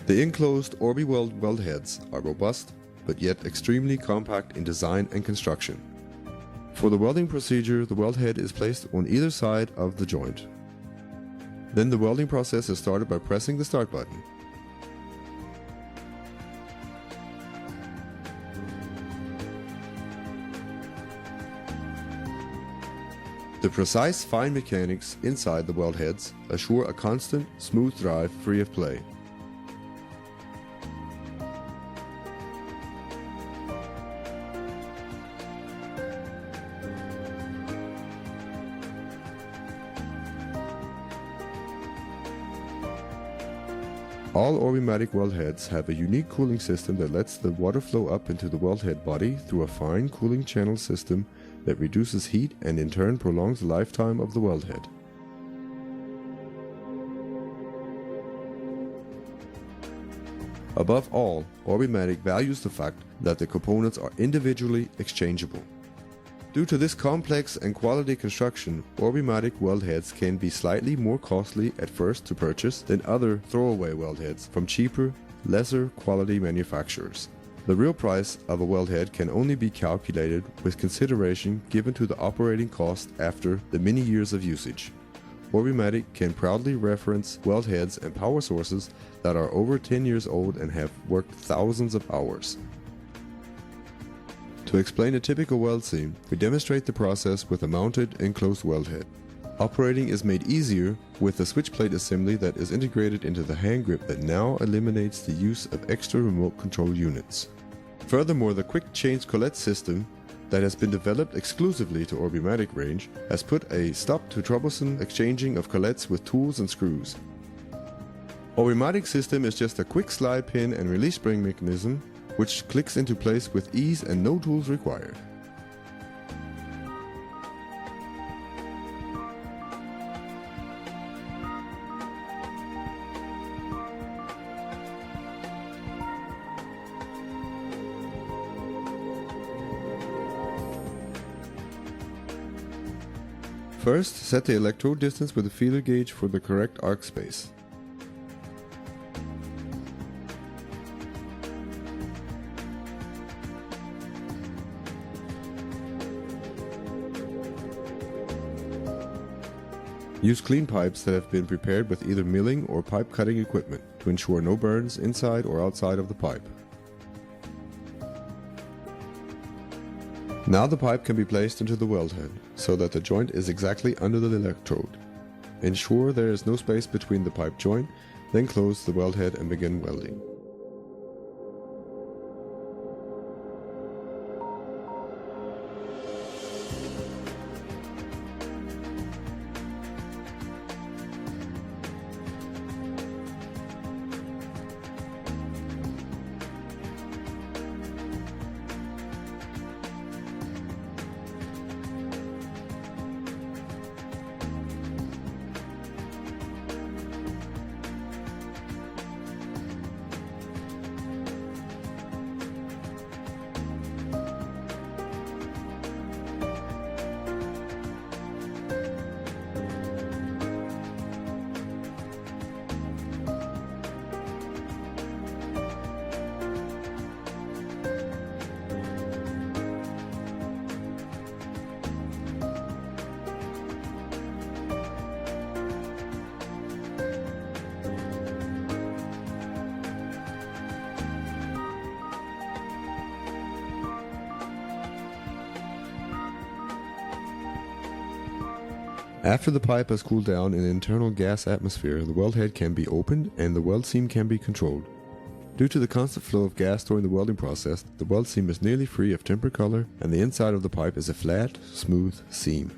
The enclosed Orbi-weld weld heads are robust, but yet extremely compact in design and construction. For the welding procedure, the weld head is placed on either side of the joint. Then the welding process is started by pressing the start button. The precise fine mechanics inside the weld heads assure a constant, smooth drive free of play. All Orbimatic weld heads have a unique cooling system that lets the water flow up into the weld head body through a fine cooling channel system that reduces heat and in turn prolongs the lifetime of the weld head. Above all, Orbimatic values the fact that the components are individually exchangeable. Due to this complex and quality construction, Orbimatic weld heads can be slightly more costly at first to purchase than other throwaway weld heads from cheaper, lesser quality manufacturers. The real price of a weld head can only be calculated with consideration given to the operating cost after the many years of usage. Orbimatic can proudly reference weld heads and power sources that are over 10 years old and have worked thousands of hours. To explain a typical weld seam, we demonstrate the process with a mounted enclosed weld head. Operating is made easier with the switch plate assembly that is integrated into the hand grip that now eliminates the use of extra remote control units. Furthermore, the quick change collet system that has been developed exclusively to Orbimatic range has put a stop to troublesome exchanging of collets with tools and screws. Orbimatic system is just a quick slide pin and release spring mechanism which clicks into place with ease and no tools required. First, set the electrode distance with a feeler gauge for the correct arc space. Use clean pipes that have been prepared with either milling or pipe cutting equipment to ensure no burns inside or outside of the pipe. Now the pipe can be placed into the weld head so that the joint is exactly under the electrode. Ensure there is no space between the pipe joint, then close the weld head and begin welding. After the pipe has cooled down in an internal gas atmosphere, the weld head can be opened and the weld seam can be controlled. Due to the constant flow of gas during the welding process, the weld seam is nearly free of tempered color and the inside of the pipe is a flat, smooth seam.